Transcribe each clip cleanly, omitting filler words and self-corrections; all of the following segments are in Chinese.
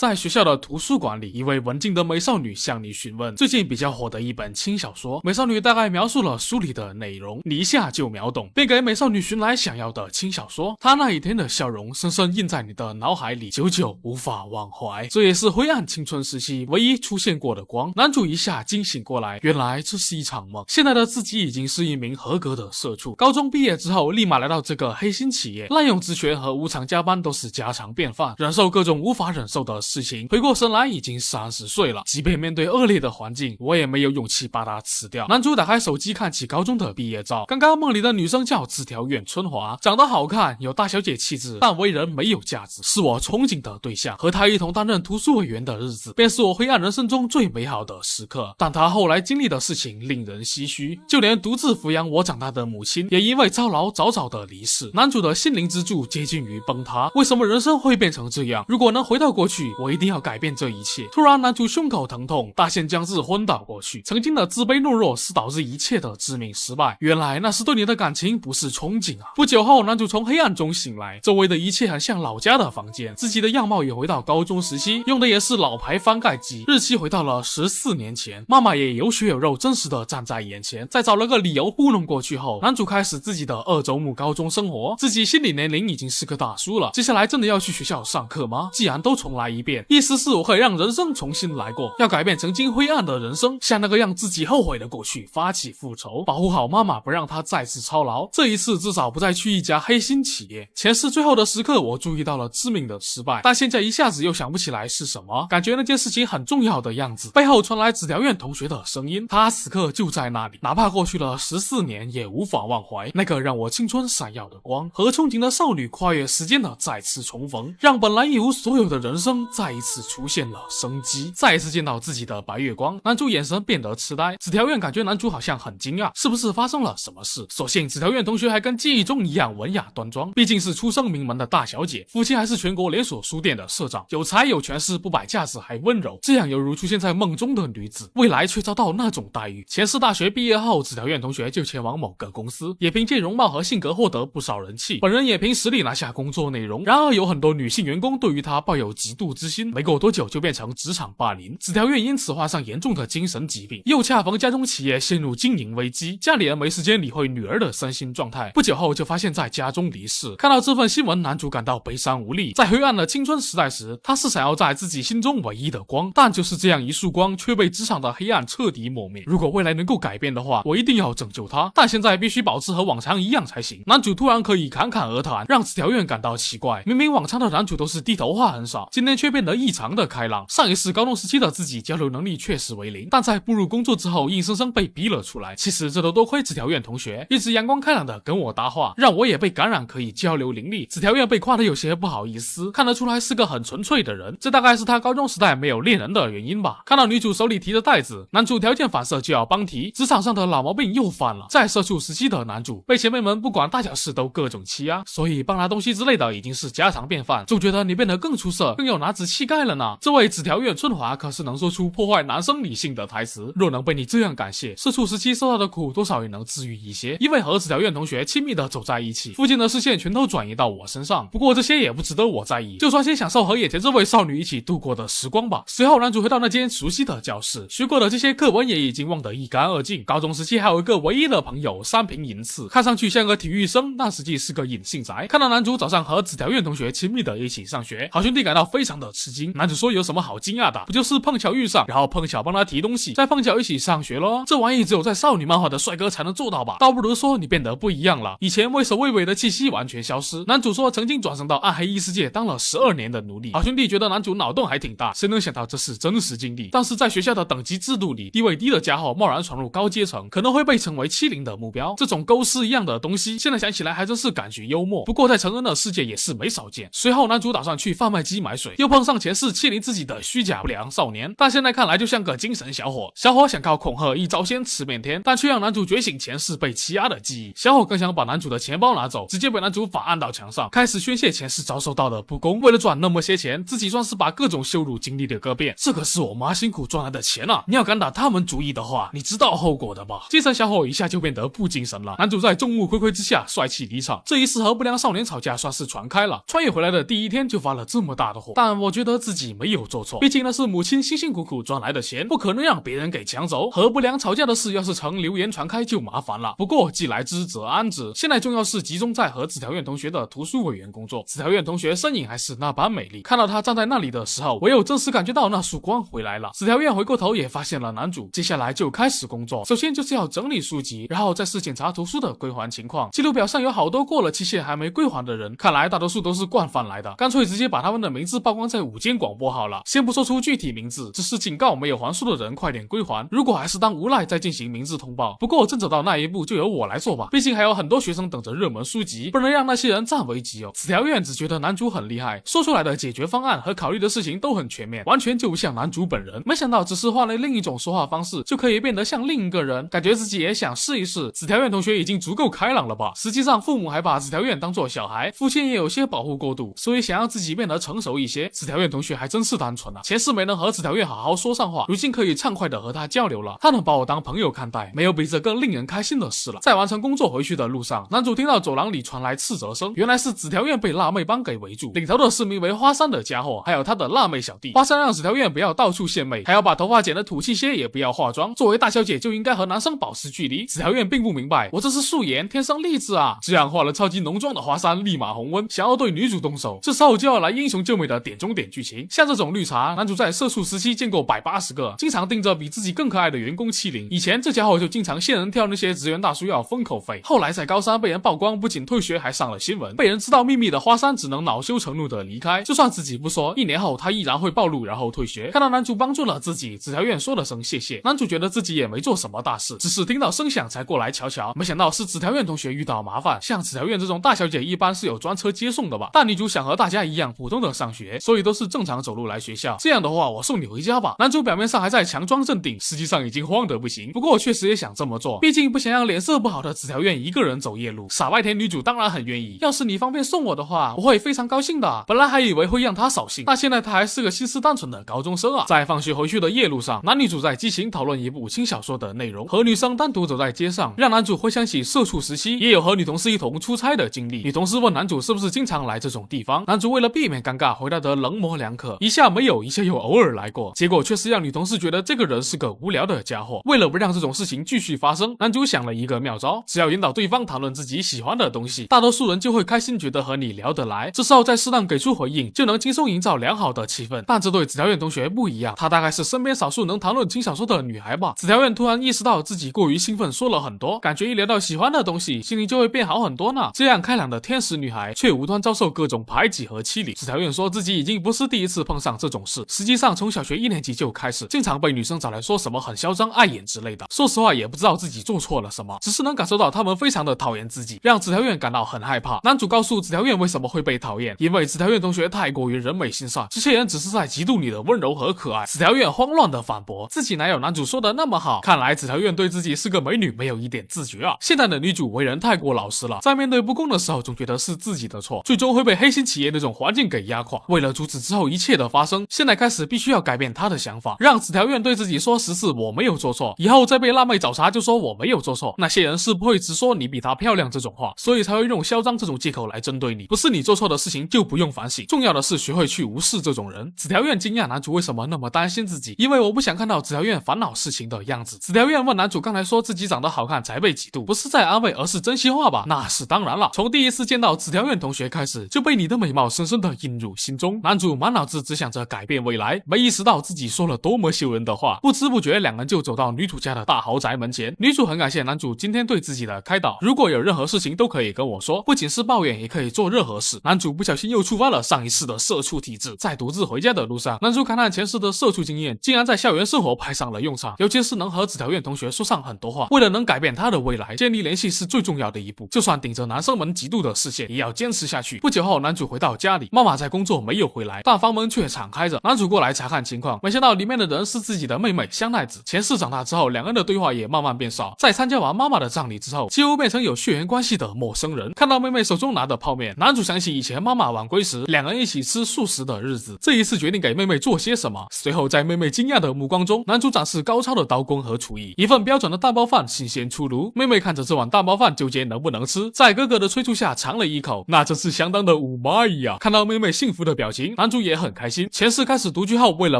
在学校的图书馆里，一位文静的美少女向你询问最近比较火的一本轻小说。美少女大概描述了书里的内容，你一下就秒懂，便给美少女寻来想要的轻小说。她那一天的笑容深深印在你的脑海里，久久无法忘怀。这也是灰暗青春时期唯一出现过的光。男主一下惊醒过来，原来这是一场梦。现在的自己已经是一名合格的社畜，高中毕业之后立马来到这个黑心企业，滥用职权和无偿加班都是家常便饭，忍受各种无法忍受的事情。回过神来已经30岁了，即便面对恶劣的环境，我也没有勇气把它辞掉。男主打开手机看起高中的毕业照，刚刚梦里的女生叫纸条院春华，长得好看，有大小姐气质，但为人没有价值，是我憧憬的对象。和她一同担任图书委员的日子，便是我灰暗人生中最美好的时刻。但她后来经历的事情令人唏嘘，就连独自抚养我长大的母亲，也因为操劳早早的离世。男主的心灵支柱接近于崩塌。为什么人生会变成这样？如果能回到过去，我一定要改变这一切。突然，男主胸口疼痛，大限将至，昏倒过去。曾经的自卑懦弱是导致一切的致命失败。原来那是对你的感情，不是憧憬啊！不久后，男主从黑暗中醒来，周围的一切很像老家的房间，自己的样貌也回到高中时期，用的也是老牌翻盖机，日期回到了14年前。妈妈也有血有肉，真实的站在眼前。在找了个理由糊弄过去后，男主开始自己的2周目高中生活。自己心理年龄已经是个大叔了，接下来真的要去学校上课吗？既然都重来一遍，意思是我可以让人生重新来过，要改变曾经灰暗的人生，向那个让自己后悔的过去发起复仇，保护好妈妈，不让她再次操劳。这一次至少不再去一家黑心企业。前世最后的时刻，我注意到了致命的失败，但现在一下子又想不起来是什么，感觉那件事情很重要的样子。背后传来纸条院同学的声音，他此刻就在那里，哪怕过去了14年，也无法忘怀那个让我青春闪耀的光。和憧憬的少女跨越时间的再次重逢，让本来一无所有的人生再一次出现了生机。再一次见到自己的白月光，男主眼神变得痴呆。纸条院感觉男主好像很惊讶，是不是发生了什么事？所幸纸条院同学还跟记忆中一样文雅端庄，毕竟是出身名门的大小姐，父亲还是全国连锁书店的社长，有才有权势，不摆架子还温柔，这样犹如出现在梦中的女子，未来却遭到那种待遇。前世大学毕业后，纸条院同学就前往某个公司，也凭借容貌和性格获得不少人气，本人也凭实力拿下工作内容。然而有很多女性员工对于他抱有嫉妒之心，没过多久就变成职场霸凌。纸条院因此患上严重的精神疾病，又恰逢家中企业陷入经营危机，家里人没时间理会女儿的身心状态，不久后就发现在家中离世。看到这份新闻，男主感到悲伤无力。在灰暗的青春时代时，他是想要在自己心中唯一的光，但就是这样一束光却被职场的黑暗彻底抹灭。如果未来能够改变的话，我一定要拯救他，但现在必须保持和往常一样才行。男主突然可以侃侃而谈，让纸条院感到奇怪。明明往常的男主都是低头话很少，今天却变得异常的开朗。上一世高中时期的自己交流能力确实为零，但在步入工作之后硬生生被逼了出来。其实这都多亏纸条院同学一直阳光开朗的跟我搭话，让我也被感染，可以交流伶俐。纸条院被夸得有些不好意思，看得出来是个很纯粹的人，这大概是他高中时代没有恋人的原因吧。看到女主手里提着袋子，男主条件反射就要帮提，职场上的老毛病又犯了。在社畜时期的男主被前辈们不管大小事都各种欺压，所以帮拿东西之类的已经是家常便饭，总觉得你变得更出色，更有男子气概了呢。这位纸条院春华可是能说出破坏男生理性的台词，若能被你这样感谢，社畜时期受到的苦多少也能治愈一些。因为和纸条院同学亲密的走在一起，父亲的视线全都转移到我身上，不过这些也不值得我在意，就专心享受和眼前这位少女一起度过的时光吧。随后男主回到那间熟悉的教室，学过的这些课文也已经忘得一干二净。高中时期还有一个唯一的朋友三平银次，看上去像个体育生，但实际是个隐性宅。看到男主早上和纸条院同学亲密的一起上学，好兄弟感到非常的吃惊。男主说有什么好惊讶的，不就是碰巧遇上，然后碰巧帮他提东西，再碰巧一起上学咯。这玩意只有在少女漫画的帅哥才能做到吧，倒不如说你变得不一样了，以前畏首畏尾的气息完全消失。男主说曾经转身到暗黑异世界当了12年的奴隶。好兄弟觉得男主脑洞还挺大，谁能想到这是真实经历。但是在学校的等级制度里，地位低的家伙贸然闯入高阶层，可能会被成为欺凌的目标。这种勾丝一样的东西，现在想起来还真是感觉幽默，不过在成人的世界也是没少见。随后男主打算去贩卖机买水，又碰上前世欺凌自己的虚假不良少年，但现在看来就像个精神小伙。小伙想靠恐吓一招鲜吃遍天，但却让男主觉醒前世被欺压的记忆。小伙更想把男主的钱包拿走，直接被男主反按到墙上，开始宣泄前世遭受到的不公。为了赚那么些钱，自己算是把各种羞辱经历了个遍。这可是我妈辛苦赚来的钱啊！你要敢打他们主意的话，你知道后果的吧？精神小伙一下就变得不精神了。男主在众目睽睽之下帅气离场，这一次和不良少年吵架算是传开了。穿越回来的第一天就发了这么大的火，但我觉得自己没有做错，毕竟那是母亲辛辛苦苦赚来的钱，不可能让别人给抢走。和不良吵架的事要是成流言传开就麻烦了。不过既来之则安之，现在重要是集中在和子条院同学的图书委员工作。子条院同学身影还是那般美丽，看到他站在那里的时候，唯有真实感觉到那曙光回来了。子条院回过头也发现了男主，接下来就开始工作。首先就是要整理书籍，然后再是检查图书的归还情况。记录表上有好多过了期限还没归还的人，看来大多数都是惯犯来的，干脆直接把他们的名字曝光在午间广播好了。先不说出具体名字，只是警告没有还书的人快点归还，如果还是当无赖再进行名字通报。不过真走到那一步就由我来做吧，毕竟还有很多学生等着热门书籍，不能让那些人占为己有。子条院只觉得男主很厉害，说出来的解决方案和考虑的事情都很全面，完全就像男主本人。没想到只是换了另一种说话方式，就可以变得像另一个人，感觉自己也想试一试。子条院同学已经足够开朗了吧？实际上父母还把子条院当作小孩，父亲也有些保护过度，所以想要自己变得成熟一些。子条院同学还真是单纯啊，前世没能和子条院好好说上话，如今可以畅快的和他交流了，他能把我当朋友看待，没有比这更令人开心的事了。在完成工作回去的路上，男主听到走廊里传来斥责声，原来是子条院被辣妹帮给围住，领头的是名为花山的家伙，还有他的辣妹小弟。花山让子条院不要到处献媚，还要把头发剪得土气些，也不要化妆，作为大小姐就应该和男生保持距离。子条院并不明白，我这是素颜，天生丽质啊。这样化了超级浓妆的花山立马红温，想要对女主动手，这时候就要来英雄救美的点中点剧情。像这种绿茶，男主在社畜时期见过180个，经常盯着比自己更可爱的员工欺凌。以前这家伙就经常仙人跳那些职员大叔要封口费，后来在高三被人曝光，不仅退学还上了新闻，被人知道秘密的花山只能恼羞成怒的离开，就算自己不说，1年后他依然会暴露然后退学。看到男主帮助了自己，子条院说了声谢谢。男主觉得自己也没做什么大事，只是听到声响才过来瞧瞧，没想到是子条院同学遇到麻烦。像子条院这种大小姐一般是有专车接送的吧，但女主想和大家一样普通的上学，所以都是正常走路来学校。这样的话我送你回家吧。男主表面上还在强装镇定，实际上已经慌得不行，不过确实也想这么做，毕竟不想让脸色不好的子条院一个人走夜路。傻白甜女主当然很愿意，要是你方便送我的话，我会非常高兴的。本来还以为会让她扫兴，那现在她还是个心思单纯的高中生啊。在放学回去的夜路上，男女主在激情讨论一部轻小说的内容，和女生单独走在街上，让男主回想起社畜时期也有和女同事一同出差的经历。女同事问男主是不是经常来这种地方，男主为了避免尴尬回答得冷模两可，一下没有，一下又偶尔来过，结果却是让女同事觉得这个人是个无聊的家伙。为了不让这种事情继续发生，男主想了一个妙招，只要引导对方谈论自己喜欢的东西，大多数人就会开心，觉得和你聊得来，这时候再适当给出回应，就能轻松营造良好的气氛。但这对子条院同学不一样，她大概是身边少数能谈论轻小说的女孩吧。子条院突然意识到自己过于兴奋，说了很多，感觉一聊到喜欢的东西，心情就会变好很多呢。这样开朗的天使女孩却无端遭受各种排挤和欺凌。子条院说自己已经不是第一次碰上这种事，实际上从小学1年级就开始，经常被女生找来说什么很嚣张碍眼之类的。说实话也不知道自己做错了什么，只是能感受到他们非常的讨厌自己，让子条院感到很害怕。男主告诉子条院为什么会被讨厌，因为子条院同学太过于人美心善，这些人只是在嫉妒你的温柔和可爱。子条院慌乱的反驳，自己哪有男主说的那么好。看来子条院对自己是个美女没有一点自觉啊。现在的女主为人太过老实了，在面对不公的时候总觉得是自己的错，最终会被黑心企业那种环境给压垮。为了阻止之后一切的发生，现在开始必须要改变她的想法，让子条院对自己说实事，我没有做错，以后再被辣妹找茬就说我没有做错，那些人是不会只说你比她漂亮这种话，所以才会用嚣张这种借口来针对你。不是你做错的事情就不用反省，重要的是学会去无视这种人。子条院惊讶男主为什么那么担心自己，因为我不想看到子条院烦恼事情的样子。子条院问男主刚才说自己长得好看才被嫉妒，不是在安慰而是真心话吧？那是当然了，从第一次见到子条院同学开始就被你的美貌深深的印入心中。男主满脑子只想着改变未来，没意识到自己说了多么羞人的话，不知不觉两人就走到女主家的大豪宅门前。女主很感谢男主今天对自己的开导，如果有任何事情都可以跟我说，不仅是抱怨也可以做任何事。男主不小心又触发了上一世的社畜体质，在独自回家的路上，男主看看前世的社畜经验，竟然在校园生活派上了用场，尤其是能和子条院同学说上很多话。为了能改变他的未来，建立联系是最重要的一步，就算顶着男生们嫉妒的视线也要坚持下去。不久后，男主回到家里，妈妈在工作没有回来，但房门却敞开着。男主过来查看情况，没想到里面的人是自己的妹妹香奈子。前世长大之后，两人的对话也慢慢变少，在参加完妈妈的葬礼之后，几乎变成有血缘关系的陌生人。看到妹妹手中拿的泡面，男主想起以前妈妈晚归时两人一起吃素食的日子，这一次决定给妹妹做些什么。随后在妹妹惊讶的目光中，男主展示高超的刀工和厨艺，一份标准的蛋包饭新鲜出炉。妹妹看着这碗蛋包饭纠结能不能吃，在哥哥的催促下尝了一口，那真是相当的五妈呀。看到妹妹幸福的表情，情，男主也很开心。前世开始独居后，为了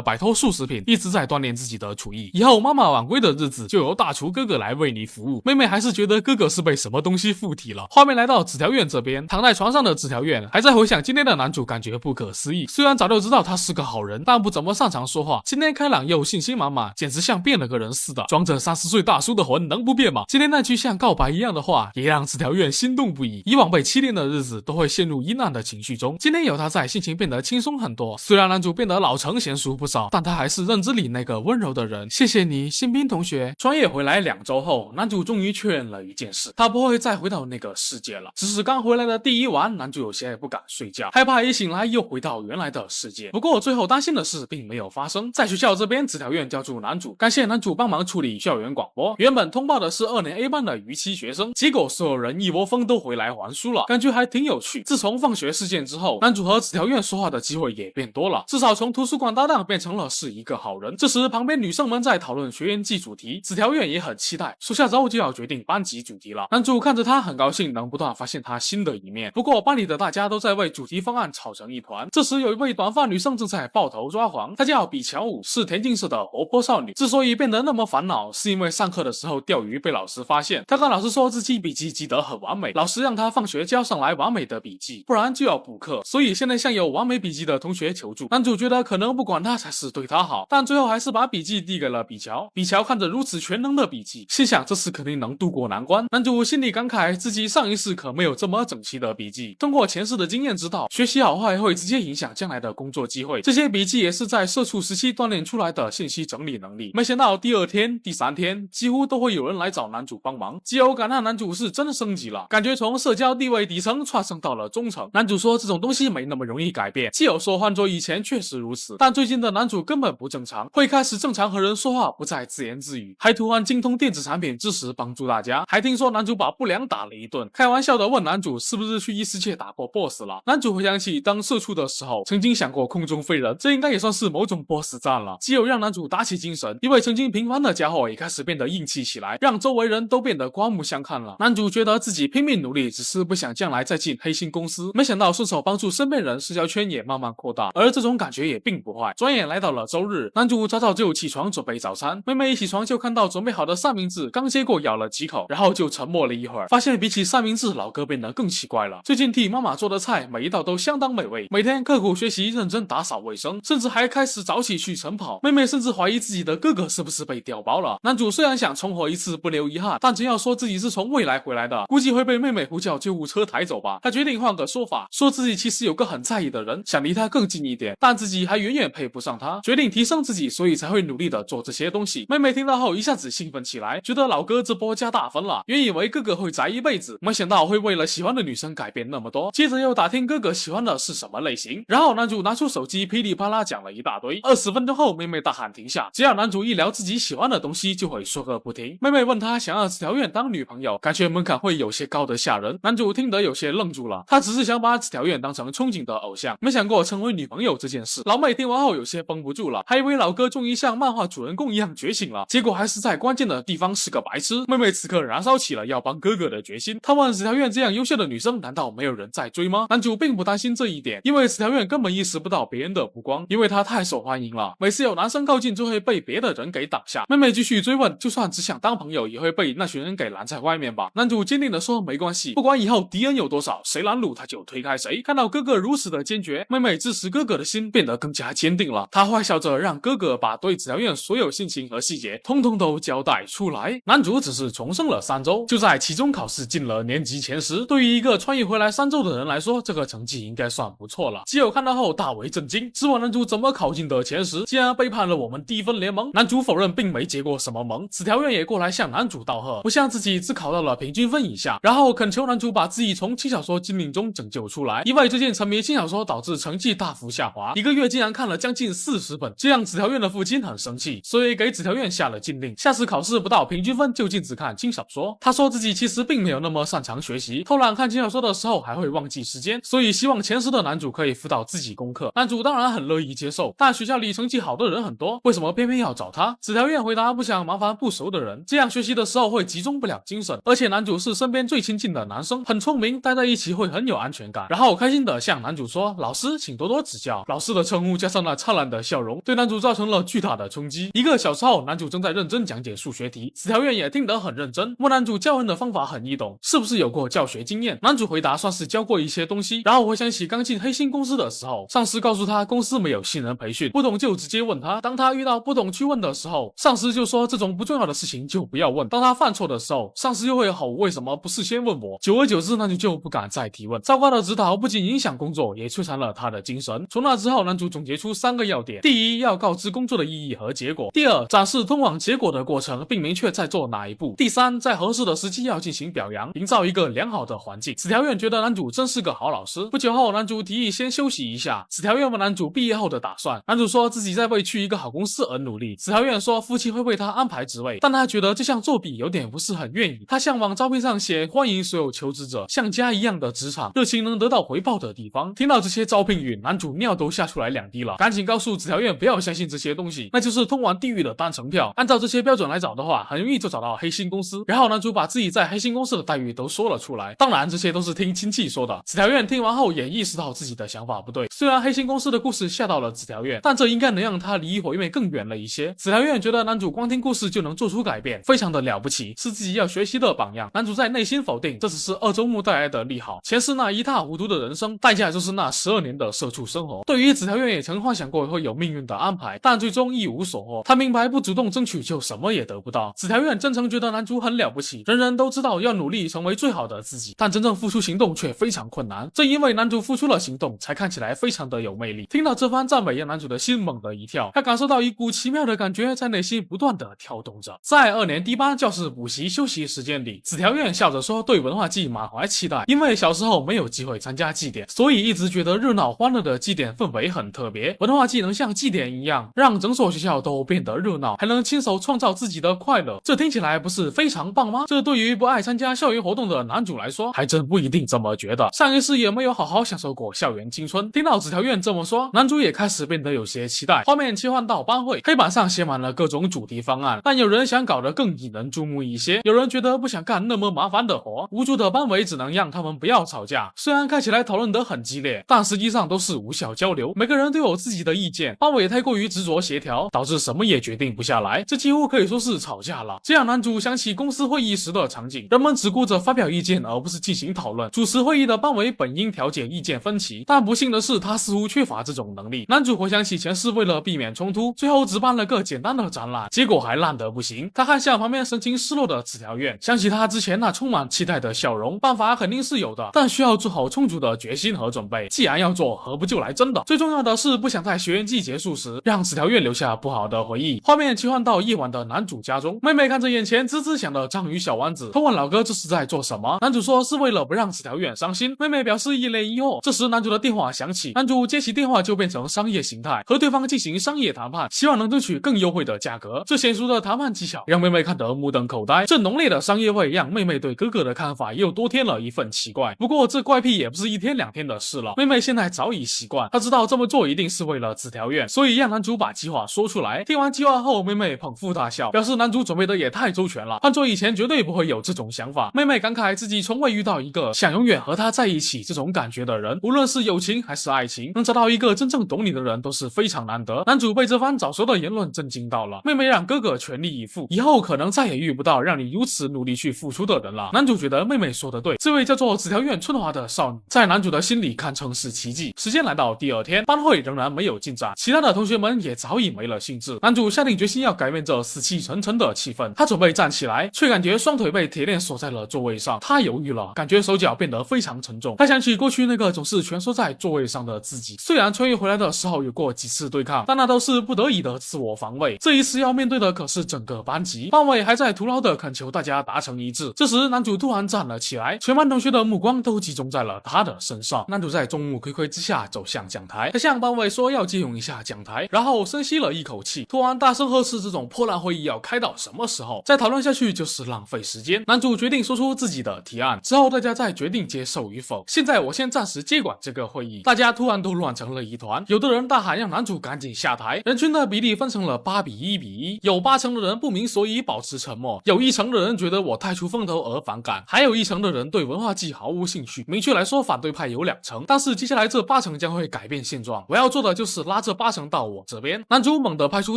摆脱速食品，一直在锻炼自己的厨艺。以后妈妈晚归的日子，就由大厨哥哥来为你服务。妹妹还是觉得哥哥是被什么东西附体了。画面来到纸条院这边，躺在床上的纸条院还在回想今天的男主，感觉不可思议。虽然早就知道他是个好人，但不怎么擅长说话。今天开朗又信心满满，简直像变了个人似的。装着30岁大叔的魂能不变吗？今天那句像告白一样的话，也让纸条院心动不已。以往被欺凌的日子都会陷入阴暗的情绪中，今天有他在，心情变得轻松很多。虽然男主变得老成娴熟不少，但他还是认知里那个温柔的人。谢谢你，新兵同学。穿越回来2周后，男主终于确认了一件事，他不会再回到那个世界了。只是刚回来的第1晚，男主有些不敢睡觉，害怕一醒来又回到原来的世界。不过最后担心的事并没有发生。在学校这边，纸条院叫住男主，感谢男主帮忙处理校园广播。原本通报的是2年 A 班的逾期学生，结果所有人一窝蜂都回来还书了，感觉还挺有趣。自从放学事件之后，男主和纸条院说话的机会也变多了，至少从图书馆搭档变成了是一个好人。这时旁边女生们在讨论学员季主题，纸条院也很期待，说下周就要决定班级主题了。男主看着他很高兴，能不断发现他新的一面。不过班里的大家都在为主题方案吵成一团。这时有一位短发女生正在抱头抓狂，她叫比乔武，是田径社的活泼少女。之所以变得那么烦恼，是因为上课的时候钓鱼被老师发现。她跟老师说自己笔记记得很完美，老师让她放学交上来完美的笔记，不然就要补课。所以现在向有完美笔记的同学求助。男主觉得可能不管他才是对他好，但最后还是把笔记递给了比乔。比乔看着如此全能的笔记，心想这次肯定能度过难关。男主心里感慨自己上一世可没有这么整齐的笔记。通过前世的经验知道，学习好坏会直接影响将来的工作机会。这些笔记也是在社畜时期锻炼出来的信息整理能力。没想到第2天、第3天几乎都会有人来找男主帮忙，极有感叹男主是真升级了，感觉从社交地位底层窜升到了中层。男主说这种东西没那么容易改变，基友说换做以前确实如此，但最近的男主根本不正常，会开始正常和人说话，不再自言自语，还突然精通电子产品知识帮助大家。还听说男主把不良打了一顿，开玩笑的问男主是不是去异世界打过 BOSS 了。男主回想起当社畜的时候曾经想过空中飞人，这应该也算是某种 BOSS 战了。基友让男主打起精神，一位曾经平凡的家伙也开始变得硬气起来，让周围人都变得刮目相看了。男主觉得自己拼命努力，只是不想将来再进黑心公司，没想到顺手帮助身边人，社交圈也慢慢扩大，而这种感觉也并不坏。转眼来到了周日，男主早早就起床准备早餐，妹妹一起床就看到准备好的三明治，刚接过咬了几口，然后就沉默了一会儿，发现比起三明治，老哥变得更奇怪了。最近替妈妈做的菜每一道都相当美味，每天刻苦学习，认真打扫卫生，甚至还开始早起去晨跑。妹妹甚至怀疑自己的哥哥是不是被调包了。男主虽然想重活一次不留遗憾，但真要说自己是从未来回来的，估计会被妹妹呼叫救护车抬走吧。他决定换个说法，说自己其实有个很在意的人，想离他更近一点，但自己还远远配不上他，决定提升自己，所以才会努力的做这些东西。妹妹听到后一下子兴奋起来，觉得老哥这波加大分了。原以为哥哥会宅一辈子，没想到会为了喜欢的女生改变那么多。接着又打听哥哥喜欢的是什么类型，然后男主拿出手机噼里啪啦讲了一大堆。20分钟后，妹妹大喊停下，只要男主一聊自己喜欢的东西，就会说个不停。妹妹问他想要纸条院当女朋友，感觉门槛会有些高的吓人。男主听得有些愣住了，他只是想把纸条院当成憧憬的偶像，没想过成为女朋友这件事。老妹听完后有些绷不住了，还以为老哥终于像漫画主人公一样觉醒了，结果还是在关键的地方是个白痴。妹妹此刻燃烧起了要帮哥哥的决心，她问纸条院这样优秀的女生难道没有人在追吗？男主并不担心这一点，因为纸条院根本意识不到别人的目光，因为她太受欢迎了，每次有男生靠近就会被别的人给挡下。妹妹继续追问，就算只想当朋友也会被那群人给拦在外面吧。男主坚定地说没关系，不管以后敌人有多少，谁拦路他就推开谁。看到哥哥如此的坚决，妹妹支持哥哥的心变得更加坚定了。她坏笑着让哥哥把对纸条院所有心情和细节通通都交代出来。男主只是重生了3周，就在期中考试进了年级前10。对于一个穿越回来3周的人来说，这个成绩应该算不错了。基友看到后大为震惊，质问男主怎么考进的前10，竟然背叛了我们低分联盟。男主否认并没结过什么盟，纸条院也过来向男主道贺，不像自己只考到了平均分以下，然后恳求男主把自己从轻小说禁令中拯救出来。因为最近沉迷轻小说导致成绩大幅下滑，一个月竟然看了将近40本，这让纸条院的父亲很生气，所以给纸条院下了禁令，下次考试不到平均分就禁止看轻小说。他说自己其实并没有那么擅长学习，偷懒看轻小说的时候还会忘记时间，所以希望前10的男主可以辅导自己功课。男主当然很乐意接受，但学校里成绩好的人很多，为什么偏偏要找他？纸条院回答不想麻烦不熟的人，这样学习的时候会集中不了精神，而且男主是身边最亲近的男生，很聪明，待在一起会很有安全感。然后开心的向男主说，老师请多多指教。老师的称呼加上那灿烂的笑容，对男主造成了巨大的冲击。一个小时后，男主正在认真讲解数学题，子条院也听得很认真，问男主教人的方法很易懂，是不是有过教学经验？男主回答算是教过一些东西，然后回想起刚进黑心公司的时候，上司告诉他公司没有新人培训，不懂就直接问他。当他遇到不懂去问的时候，上司就说这种不重要的事情就不要问。当他犯错的时候，上司又会吼为什么不事先问我？久而久之，男主就不敢再提问。糟糕的指导不仅影响工作，也摧残了他的精神。从那之后，男主总结出3个要点：第一，要告知工作的意义和结果；第二，展示通往结果的过程，并明确在做哪一步；第三，在合适的时机要进行表扬，营造一个良好的环境。子条院觉得男主真是个好老师。不久后，男主提议先休息一下。子条院问男主毕业后的打算，男主说自己在为去一个好公司而努力。子条院说父亲会为他安排职位，但他觉得这项作弊有点不是很愿意。他向往招聘上写欢迎所有求职者，像家一样的职场，热情能得到回报的地方。听到这些招聘语，男主尿都下出来2滴了，赶紧告诉子条院不要相信这些东西，那就是通往地狱的单程票。按照这些标准来找的话，很容易就找到黑心公司。然后男主把自己在黑心公司的待遇都说了出来，当然这些都是听亲戚说的。子条院听完后也意识到自己的想法不对，虽然黑心公司的故事吓到了子条院，但这应该能让他离毁灭更远了一些。子条院觉得男主光听故事就能做出改变，非常的了不起，是自己要学习的榜样。男主在内心否定，这只是2周目带来的利好，前世那一塌糊涂的人生，代价就是那12年的社畜生活。对于子条院也曾幻想过会有命运的安排，但最终一无所获。他明白不主动争取就什么也得不到。子条院真诚觉得男主很了不起，人人都知道要努力成为最好的自己，但真正付出行动却非常困难。正因为男主付出了行动，才看起来非常的有魅力。听到这番赞美，让男主的心猛地一跳，他感受到一股奇妙的感觉在内心不断的跳动着。在2年低班教室补习休息时间里，子条院笑着说对文化祭满怀期待，因为小时候没有机会参加祭典，所以一直觉得热闹欢乐的祭典氛围很特别。文化祭能像祭典一样让整所学校都变得热闹，还能亲手创造自己的快乐，这听起来不是非常棒吗？这对于不爱参加校园活动的男主来说，还真不一定这么觉得。上一世也没有好好享受过校园青春。听到子条院这么说，男主也开始变得有些期待。画面切换到班会，黑板上写满了各种主题方案，但有人想搞得更引人注目一些，有人觉得不想干那么麻烦的活。无助的班委只能让他们不要吵架，虽然看起来讨论得很激烈，但实际上都是无效交流，每个人都有自己的意见，班委太过于执着协调，导致什么也决定不下来，这几乎可以说是吵架了。这样男主想起公司会议时的场景，人们只顾着发表意见而不是进行讨论，主持会议的班委本应调解意见分歧，但不幸的是他似乎缺乏这种能力。男主回想起前世为了避免冲突，最后只办了个简单的展览，结果还烂得不行。他看向旁边神情失落的子条院，想起他之前那充满期待的笑容，办法肯定是有的，但需要做好充足的决心和准备。既然要做，何不就来真的？最重要的是不想在学员季结束时让子条院留下不好的回忆。画面切换到夜晚的男主家中，妹妹看着眼前滋滋响的章鱼小丸子，偷问老哥这是在做什么。男主说是为了不让子条院伤心，妹妹表示一脸疑惑。这时男主的电话响起，男主接起电话就变成商业形态，和对方进行商业谈判，希望能争取更优惠的价格。这娴熟的谈判技巧让妹妹看得目瞪口呆，这浓烈的商业味让妹妹对哥哥的看法又多添了一份奇怪。不过这怪癖也不是1天2天的事了，妹妹现在早已习惯，她知道这么做一定是为了子条院，所以让男主把计划说出来。听完计划后，妹妹捧腹大笑，表示男主准备的也太周全了，换做以前绝对不会有这种想法。妹妹感慨自己从未遇到一个想永远和她在一起这种感觉的人，无论是友情还是爱情，能找到一个真正懂你的人都是非常难得。男主被这番早熟的言论震惊到了，妹妹让哥哥全力以赴，以后可能再也遇不到让你如此努力去付出的人了。男主觉得妹妹说的对，这位叫做子条院春华的少女在男主的心里堪称是奇迹。时间来到第2天，班会仍然没有进展，其他的同学们也早已没了兴致。男主下定决心要改变这死气沉沉的气氛，他准备站起来，却感觉双腿被铁链锁在了座位上。他犹豫了，感觉手脚变得非常沉重。他想起过去那个总是蜷缩在座位上的自己，虽然穿越回来的时候有过几次对抗，但那都是不得已的自我防卫。这一次要面对的可是整个班级，班委还在徒劳的恳求大家达成一致。这时男主突然站了起来，全班同学的目光都集中在了他的身上。男主在众目睽睽之下走向讲台，他向班委说要借用一下讲台，然后深吸了一口气，突然大声呵斥这种破烂会议要开到什么时候，再讨论下去就是浪费时间。男主决定说出自己的提案，之后大家再决定接受与否。现在我先暂时接管这个会议。大家突然都乱成了一团，有的人大喊让男主赶紧下台，人群的比例分成了8比1比1，有80%的人不明所以保持沉默，有1%的人觉得我太出风头而反感，还有1%的人对文化祭毫无兴趣。明确来说，反对派有2%，但是接下来这八成将会改变现状，我要做的就是拉这八成到我这边。男主猛地拍出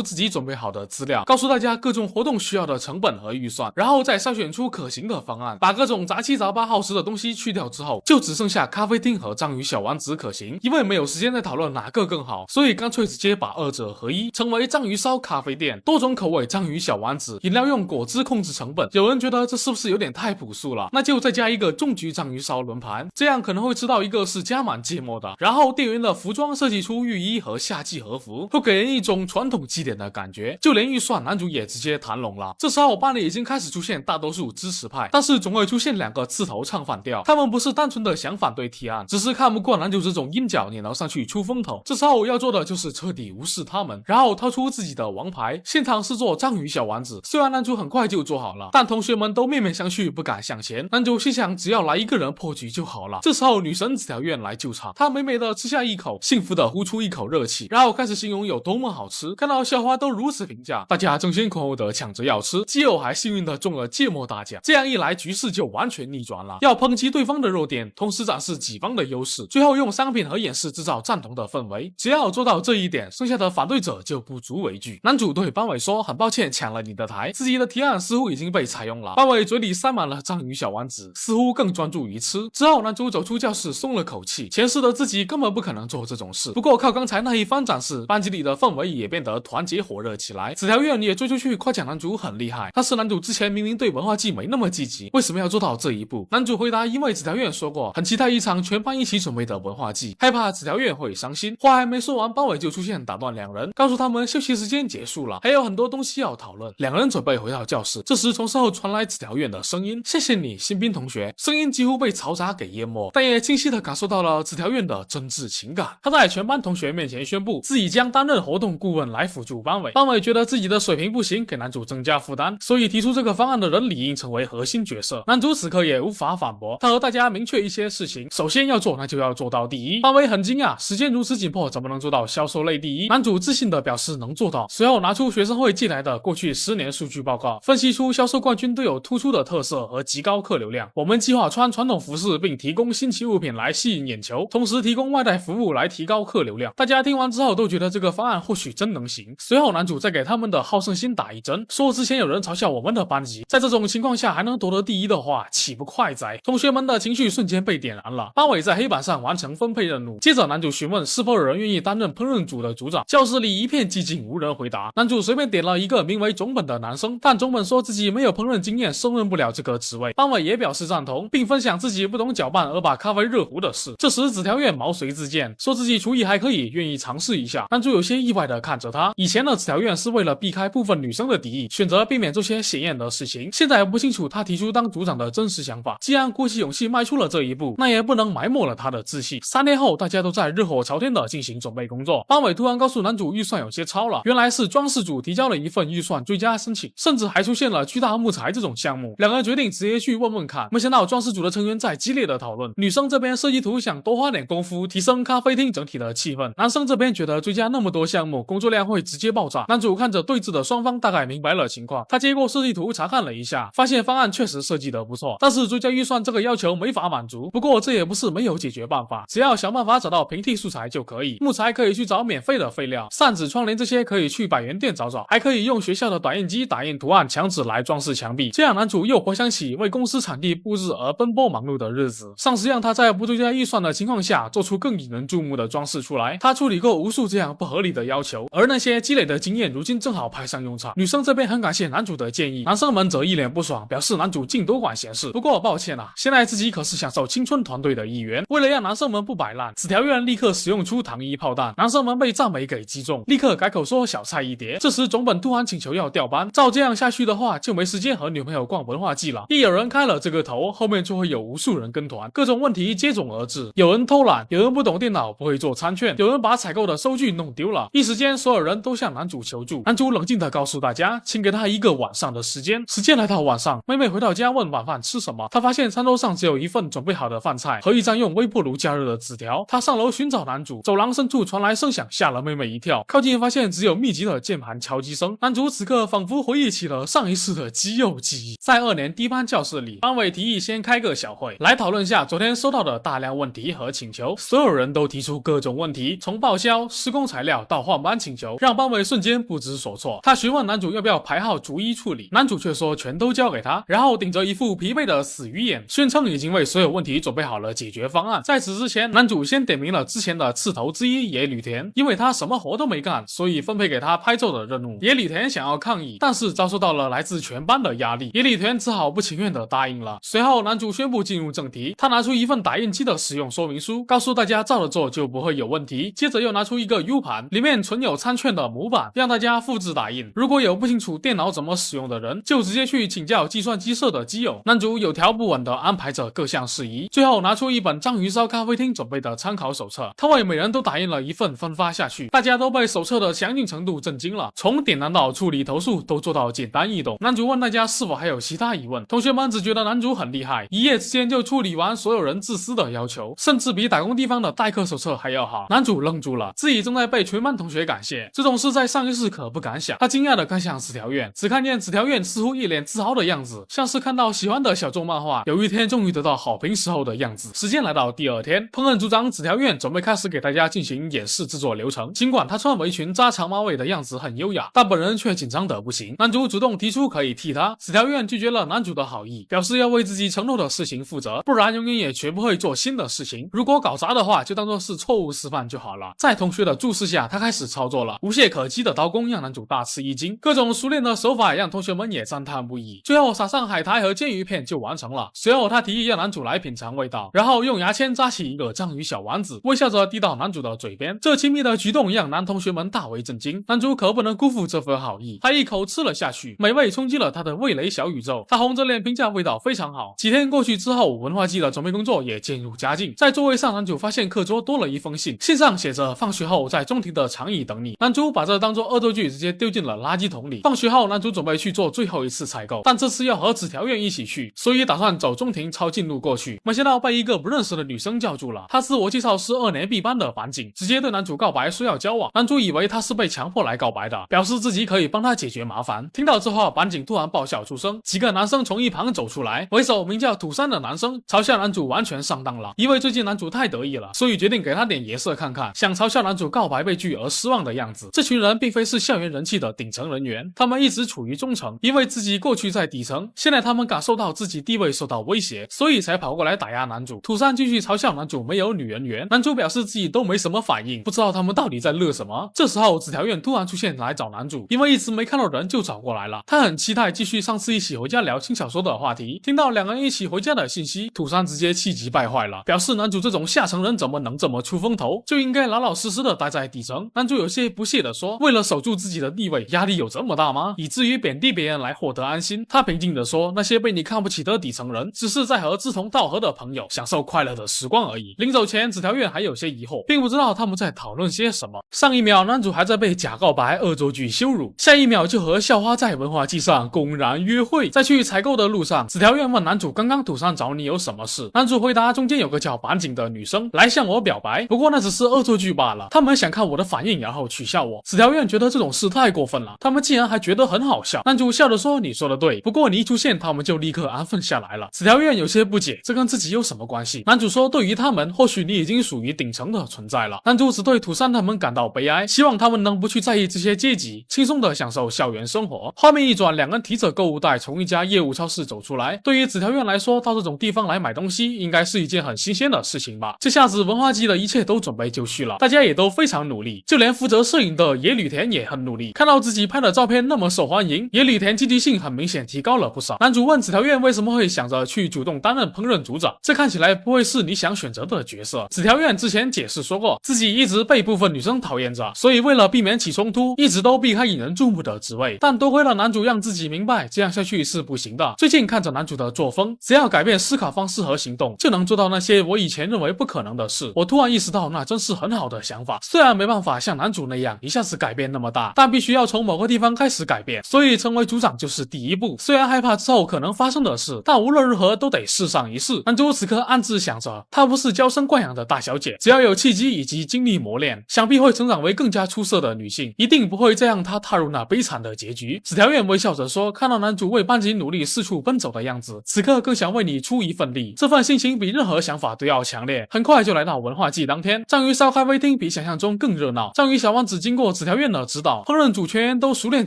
自己准备好的资料，告诉大家各种活动需要的成本和预算，然后再筛选出可行的方案，把各种杂七杂八耗时的东西去掉之后，就只剩下咖啡厅和章鱼小丸子可行。因为没有时间再讨论哪个更好，所以干脆直接把二者合一，成为章鱼烧咖啡店，多种口味章鱼小丸子，饮料用果汁控制成本。有人觉得这是不是有点太朴素了？那就再加一个重局章鱼烧轮盘，这样可能会吃到一个是加满芥末的。然后店员的服装设计出浴衣和夏季和服，会给人一种传统祭典的感觉。就连预算，男主也直接谈拢了。这时候班里已经开始出现大多数支持派，但是总会出现2个刺头唱反调。他们不是单纯的想反对提案，只是看不惯男主这种阴角撵到上去出风头。这时候要做的就是彻底无视他们，然后掏出自己的王牌，现场试做章鱼小丸子。虽然男主很快就做好了，但同学们都面面相觑，不敢向前。男主心想，只要来一个人破局就好了。这时候女神紫条院来救场，她美美的吃下一口，幸福的呼出一口热气，然后开始形容有多么好吃。看到校花都如此评价，大家争先恐后的抢着要吃，基友还幸运的中了芥末大奖。这样一来，局势就完全逆转了，要抨击对方的弱点，同时展示己方的优势，最后用商品和演示制造赞同的氛围。只要做到这一点，剩下的反对者就不足为惧。男主对班委说，很抱歉抢了你的台，自己的提案似乎已经被采用了。班委嘴里塞满了章鱼小丸子，似乎更专注于吃。之后男主走出教室松了口气，前世的自己根本不可能做这种事。不过靠刚才那一番展示，班级里的氛围也变得团结火热起来。紫条院也追出去夸奖男主很厉害，但是男主之前明明对文化祭没那么积极，为什么要做到这一步？男主回答，因为紫条院说过很期待一场全班一起准备的文化祭，害怕紫条院会伤心。话还没说完，班委就出现打断两人，告诉他们休息时间结束了，还有很多东西要讨论。两人准备回到教室，这时从身后传来紫条院的声音，谢谢你新兵同学。声音几乎被嘈杂给淹没，但也清晰地感受到了紫条院的真挚情感。他在全班同学面前宣布自己将担任活动顾问来辅助班委。班委觉得自己的水平不行，给男主增加负担，所以提出这个方案的人理应成为核心角色。男主此刻也无法反驳，他和大家明确一些事情，首先要做那就要做到第一。班委很惊讶，时间如此紧迫，怎么能做到销售类第一？男主自信地表示能做到，随后拿出学生会寄来的过去10年数据报告，分析出销售冠军都有突出的特色和极高客流量。我们计划穿传统服饰，并提供新奇物品来吸引眼球，同时提供外带服务来提高客流量。大家听完之后都觉得这个方案或许真能行。随后男主再给他们的好胜心打一针，说之前有人嘲笑我们的班级，在这种情况下还能夺得第一的话，岂不快哉？同学们的情绪瞬间被点燃了。班委在黑板上完成分配任务，接着男主询问是否有人愿意担任烹饪组的组长。教室里一片寂静，无人回答。男主随便点了一个名为种本的男生，但种本说自己没有烹饪经验，胜任不了这个职位。班委也表示赞同，并分享自己不懂搅拌而把咖啡热糊的事。这时紫条院毛遂自荐，说自己厨艺还可以，愿意尝试一下。男主有些意外的看着他，以前的紫条院是为了避开部分女生的敌意，选择避免这些显眼的事情。现在不清楚他提出当组长的真实想法，既然鼓起勇气迈出了这一步，那也不能埋没了他的志气。3天后，大家都在热火朝天的进行准备工作。班委突然告诉男主预算有些超了，原来是装饰组提交了一份预算追加申请，甚至还出现了巨大木材这种项目。两人决定直接去问问看，没想到装饰组的成员在激烈的讨论。女生这边设计图想多花点功夫，提升咖啡厅整体的气氛。男生这边觉得追加那么多项目，工作量会直接爆炸。男主看着对峙的双方，大概明白了情况。他接过设计图查看了一下，发现方案确实设计得不错，但是追加预算这个要求没法满足。不过这也不是没有解决办法，只要想办法找到平替素材就可以。木材可以去找免费的废料，扇子、窗帘这些可以去百元店找找，还可以用学校的打印机打印图案墙纸来装饰墙壁。这样男主又回想起为公司产地布置而奔波忙碌的日子。上司让他在不追加预算的情况下做出更引人注目的装饰出来。他处理过无数这样不合理的要求，而那些积累的经验如今正好派上用场。女生这边很感谢男主的建议，男生们则一脸不爽，表示男主尽多管闲事。不过抱歉啊，现在自己可是享受青春团队的一员。为了让男生们不摆烂，紫条院立刻使用出糖衣炮弹，男生们被赞美给击中，立刻改口说小菜一碟。这时种本突然请求要调班，照这样下去的话就没时间和女朋友逛文化季了。一有人开了这个头，后面就会有无数人跟团，各种问题接踵而至。有人偷懒，有人不懂电脑不会做餐券，有人把采购的收据弄丢了。一时间所有人都向男主求助。男主冷静地告诉大家，请给他1个晚上的时间。时间来到晚上，妹妹回到家问晚饭吃什么，她发现餐桌上只有一份准备好的饭菜和一张用微波炉加热的纸条。她上楼寻找男主，走廊深处传来声响，吓了妹妹一跳。靠近发现只有密集的键盘敲击声。男主此刻仿佛回忆起了上一世的肌肉记忆。在2年低班教室里，班委提议先开个小会，来讨论下昨天收到的大量问题和请求。所有人都提出各种问题，从报销、施工材料到换班请求，让班委瞬间不知所措。他询问男主要不要排号逐一处理，男主却说全都交给他，然后顶着一副疲惫的死鱼眼，宣称已经为所有问题准备好了解决方案。在此之前，男主先点名了之前的刺头之一野吕田，因为他什么活都没干，所以分配给他拍照的任务。野吕田想要抗议，但是遭受到了来自全班的压力，野吕田只好不情愿的答应了。随后男主宣布进入正题，他拿出一份打印机的使用说明书，告诉大家照着做就不会有问题。接着又拿出一个 U 盘，里面存有参券的模板，让大家复制打印。如果有不清楚电脑怎么使用的人，就直接去请教计算机社的基友。男主有条不紊地安排着各项事宜，最后拿出一本章鱼烧咖啡厅准备的参考手册，他为每人都打印了一份分发下去。大家都被手册的详尽程度震惊了，从点难到处理投诉都做到简单易懂。男主问大家是否还有其他疑问，同学们只觉得男主很厉害，一夜之间就处理完所有人自私的要求，甚至比打工地方的代课手册还要好。男主愣住了，自己正在被全班同学感谢，这种事在上一世可不敢想。他惊讶地看向纸条院，只看见纸条院似乎一脸自豪的样子，像是看到喜欢的小众漫画有一天终于得到好评时候的样子。时间来到第二天，烹饪组长纸条院准备开始给大家进行演示制作流程。尽管他穿围裙扎长马尾的样子很优雅，但本人却紧张得不行。男主主动提出可以替他，纸条院拒绝了男主的好意，表示要为自己承诺的事情负责，不然永远也学不会做新的事情。如果搞砸的话，就当做是错误示范就好了。在同学的注视下，他开始操作了。无懈可击的刀工让男主大吃一惊，各种熟练的手法让同学们也赞叹不已。最后撒上海苔和煎鱼片就完成了。随后他提议让男主来品尝味道，然后用牙签扎起一个章鱼小丸子，微笑着递到男主的嘴边。这亲密的举动让男同学们大为震惊，男主可不能辜负这份好意，他一口吃了下去，美味冲击了他的味蕾小宇宙。他红着脸评价味道非常好。几天过去之后，文化季的准备工作也渐入佳境。在座位上，男主发现课桌多了一封信，信上写着放学后在中庭的长椅等你。男主把这当作恶作剧直接丢进了垃圾桶里。放学后，男主准备去做最后一次采购，但这次要和纸条院一起去，所以打算走中庭抄近路过去。没想到被一个不认识的女生叫住了，她自我介绍是2年 B 班的板井，直接对男主告白说要交往。男主以为她是被强迫来告白的，表示自己可以帮她解决麻烦。听到这话，板井突然爆笑出声，几个男生从一旁走出来，为首名叫土山的男生嘲笑男主完全上当了，因为最近男主太得意了，所以决定给他点颜色看看，想嘲笑男主告白被拒而失望的样子。这群人并非是校园人气的顶层人员，他们一直处于中层，因为自己过去在底层，现在他们感受到自己地位受到威胁，所以才跑过来打压男主。土山继续嘲笑男主没有女人缘，男主表示自己都没什么反应，不知道他们到底在乐什么。这时候纸条院突然出现来找男主，因为一直没看到人就找过来了，他很期待继续上次一起回家聊轻小说的话题。听到两个人一起回家的信息，土山直接气急败坏了，表示男主这种下层人怎么能这么出风头，就应该老老实实的待在底层。男主有些不屑地说，为了守住自己的地位，压力有这么大吗？以至于贬低别人来获得安心。他平静地说，那些被你看不起的底层人，只是在和志同道合的朋友享受快乐的时光而已。临走前，纸条院还有些疑惑，并不知道他们在讨论些什么。上一秒男主还在被假告白、恶作剧羞辱，下一秒就和校花在文化祭上公然约会。在去采购的路上，纸条院问男主刚刚土山找你有什么事，男主回答中间有个叫板井的女生来向我表白，不过那只是恶作剧罢了，他们想看我的反应然后取笑我。纸条院觉得这种事太过分了，他们竟然还觉得很好笑。男主笑着说，你说的对，不过你一出现他们就立刻安分下来了。纸条院有些不解，这跟自己有什么关系？男主说，对于他们，或许你已经属于顶层的存在了。男主只对土山他们感到悲哀，希望他们能不去在意这些阶级，轻松的享受校园生活。画面一转，两人提着购物袋从一家业务超市走出来。对于纸条院来说，到这种地方来买东西应该是一件很新鲜的事情吧。这下子文化季的一切都准备就绪了，大家也都非常努力，就连负责摄影的野吕田也很努力。看到自己拍的照片那么受欢迎，野吕田积极性很明显提高了不少。男主问纸条院为什么会想着去主动担任烹饪组长，这看起来不会是你想选择的角色。纸条院之前解释说过，自己一直被部分女生讨厌着，所以为了避免起冲突，一直都避开引人注目的职位。但多亏了男主让自己明白这样下去是不行的。最近看着男主的作风，只要改变思考方式和行动，就能做到那些我以前认为不可能的事。我突然意识到那真是很好的想法，虽然没办法像男主那样一下子改变那么大，但必须要从某个地方开始改变，所以成为组长就是第一步。虽然害怕之后可能发生的事，但无论如何都得试上一试。男主此刻暗自想着，她不是娇生惯养的大小姐，只要有契机以及经历磨练，想必会成长为更加出色的女性，一定不会再让她踏入那悲惨的结局。纸条院微笑着说，看到男主为班级努力四处奔走的样子，此刻更想为你出一份力，这份心情比任何想法都要强烈。很快快就来到文化祭当天，章鱼烧咖啡厅比想象中更热闹。章鱼小王子经过纸条院的指导，烹饪组全员都熟练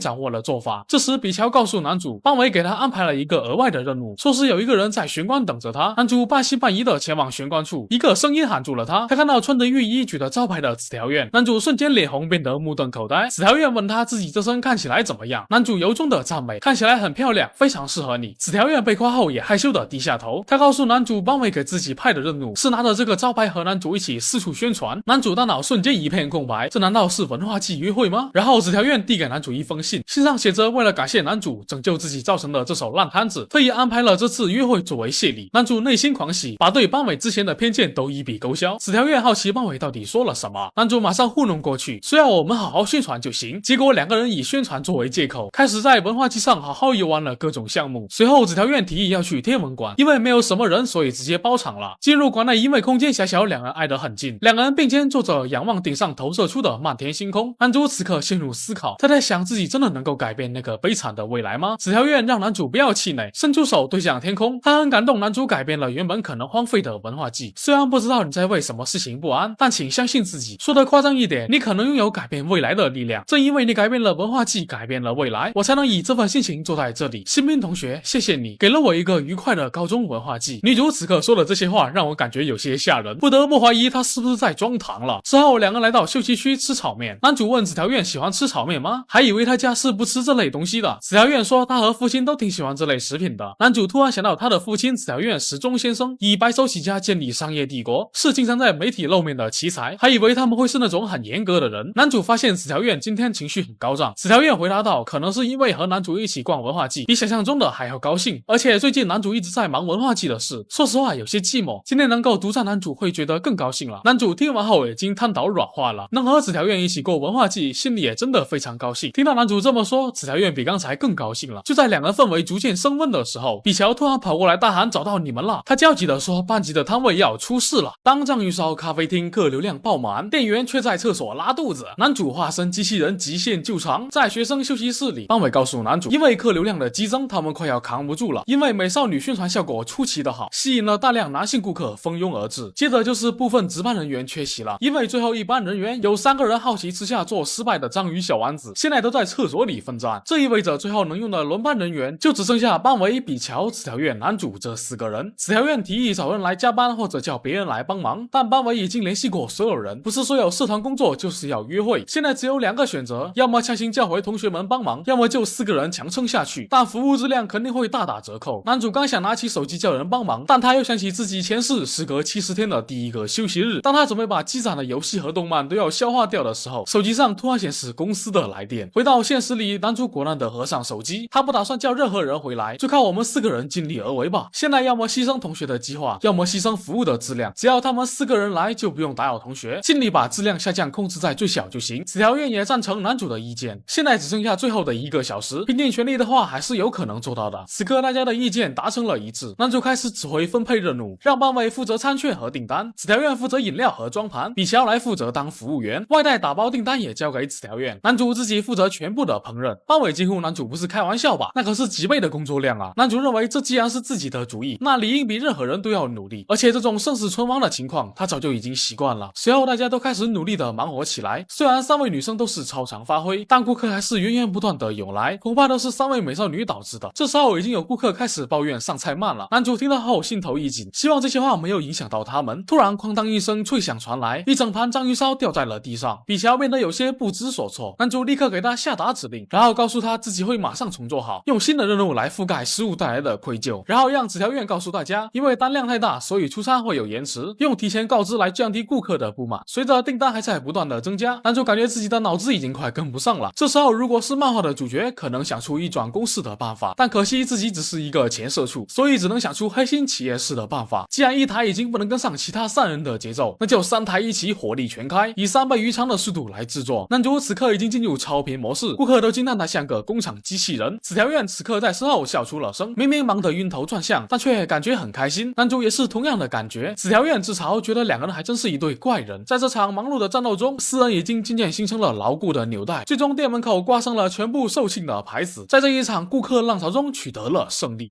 掌握了做法。这时，比乔告诉男主，邦伟给他安排了一个额外的任务，说是有一个人在玄关等着他。男主半信半疑的前往玄关处，一个声音喊住了他。他看到穿着浴衣、举着招牌的纸条院，男主瞬间脸红，变得目瞪口呆。纸条院问他自己这身看起来怎么样，男主由衷的赞美，看起来很漂亮，非常适合你。纸条院被夸后也害羞的低下头。他告诉男主，邦伟给自己派的任务是拿着这个招牌和男主一起四处宣传。男主大脑瞬间一片空白，这难道是文化祭约会吗？然后纸条院递给男主一封信，信上写着为了感谢男主拯救自己造成的这手烂摊子，特意安排了这次约会作为谢礼。男主内心狂喜，把对邦伟之前的偏见都一笔勾销。纸条院好奇邦伟到底说了什么，男主马上糊弄过去，说要我们好好宣传就行。结果两个人以宣传作为借口，开始在文化祭上好好游玩了各种项目。随后纸条院提议要去天文馆，因为没有什么人，所以直接包场了。进入馆内，因为空间狭小，两人挨得很近，两个人并肩坐着，仰望顶上投射出的漫天星空。男主此刻陷入思考，他在想自己真的能够改变那个悲惨的未来吗？纸条院让男主不要气馁，伸出手对向天空。他很感动，男主改变了原本可能荒废的文化祭。虽然不知道你在为什么事情不安，但请相信自己。说得夸张一点，你可能拥有改变未来的力量。正因为你改变了文化祭，改变了未来，我才能以这份心情坐在这里。新兵同学，谢谢你给了我一个愉快的高中文化祭。女主此刻说的这些话让我感觉有些吓人，不得不怀疑她是不是在装糖了。之后两个人来到休息区吃炒面，男主问纸条院喜欢吃炒面吗？还以为他家是不吃这类东西的。纸条院说他和父亲都挺喜欢这类食品的。男主突然想到他的父亲纸条院时钟先生以白手起家建立商业帝国，是经常在媒体露面的奇才，还以为他们会是那种很严格的人。男主发现纸条院今天情绪很高涨，纸条院回答道可能是因为和男主一起逛文化祭比想象中的还要高兴，而且最近男主一直在忙文化祭的事，说实话有些寂寞，今天能够独占男主会觉得更高兴了。男主听完后已经瘫倒软化了，能和纸条院一起过文化祭心里也真的非常高兴。听到男主这么说，纸条院比刚才更高兴了。就在两人氛围逐渐升温的时候，比乔突然跑过来大喊找到你们了，他焦急地说班级的摊位要出事了。当章鱼烧咖啡厅客流量爆满，店员却在厕所拉肚子，男主化身机器人极限救场。在学生休息室里，邦伟告诉男主，因为客流量的激增，他们快要扛不住了。因为美少女宣传效果出奇的好，吸引了大量男性顾客蜂拥而至。接着就是部分值班人员缺席了，因为最后一班人员有3个人好奇吃下做失败的章鱼小丸子，现在都在厕所里奋战。这意味着最后能用的轮班人员就只剩下邦伟、比乔、纸条院、男主这4个人。纸条院提议找人来加班或者叫别人来帮忙，但邦伟已经联系过所有人，不是说有社团工作就是要约会，现在只有2个选择，要么强行叫回同学们帮忙，要么就4个人强撑下去，但服务质量肯定会大打折扣。男主刚想拿起手机叫人帮忙，但他又想起自己前世时隔70天的第一个休息日，当他准备把积攒的游戏和动漫都要消化掉的时候，手机上突然显示公司的来电。回到现实里，男主果断的合上手机，他不打算叫任何人回来，就靠我们4个人尽力而为吧。现在要么牺牲同学的计划，要么牺牲服务的质量，只要他们4个人来就不用打扰同学，尽力把质量下降控制在最小就行。纸条院也赞成男主的意见，现在只剩下最后的1个小时，拼尽全力的话还是有可能做到的。此刻大家的意见达成了一致，男主开始指挥分配任务，让邦伟负责餐券和订单，纸条院负责饮料和装盘，比乔来负责当服务员，外带打包订单也交给纸条院，男主自己负责全部的烹饪。邦伟惊呼男主不是开玩笑吧，那可是几倍的工作量啊。男主认为这既然是自己的主意，那理应比任何人都要努力，而且这种生死存亡的情况他早就已经习惯了。随后大家都开始努力的忙活起来，虽然3位女生都是超常发挥，但顾客还是源源不断的涌来，恐怕都是3位美少女导致的。这时候已经有顾客开始抱怨上菜慢了，男主听到后心头一紧，希望这些话没有影响到他们。突然哐当一声脆响传来，一整盘章鱼烧掉在了地上，比乔变得有些不知所措。男主立刻给他下达指令，然后告诉他自己会马上重做好，用新的任务来覆盖失误带来的愧疚，然后让纸条院告诉大家，因为单量太大，所以出餐会有延迟，用提前告知来降低顾客的不满。随着订单还在不断的增加，男主感觉自己的脑子已经快跟不上了。这时候如果是漫画的主角，可能想出一转公式的办法，但可惜自己只是一个前社畜，所以只能想出黑心企业式的办法。既然一台已经不能跟上其他3人的节奏，那就3台一起火力全开，以3倍于常的速度来制作。男主此刻已经进入超频模式，顾客都惊叹他像个工厂机器人。纸条院此刻在身后笑出了声，明明忙得晕头转向，但却感觉很开心。男主也是同样的感觉。纸条院自嘲觉得2个人还真是一对怪人。在这场忙碌的战斗中，4人已经渐渐形成了牢固的纽带，最终店门口挂上了全部售罄的牌子，在这一场顾客浪潮中取得了胜利。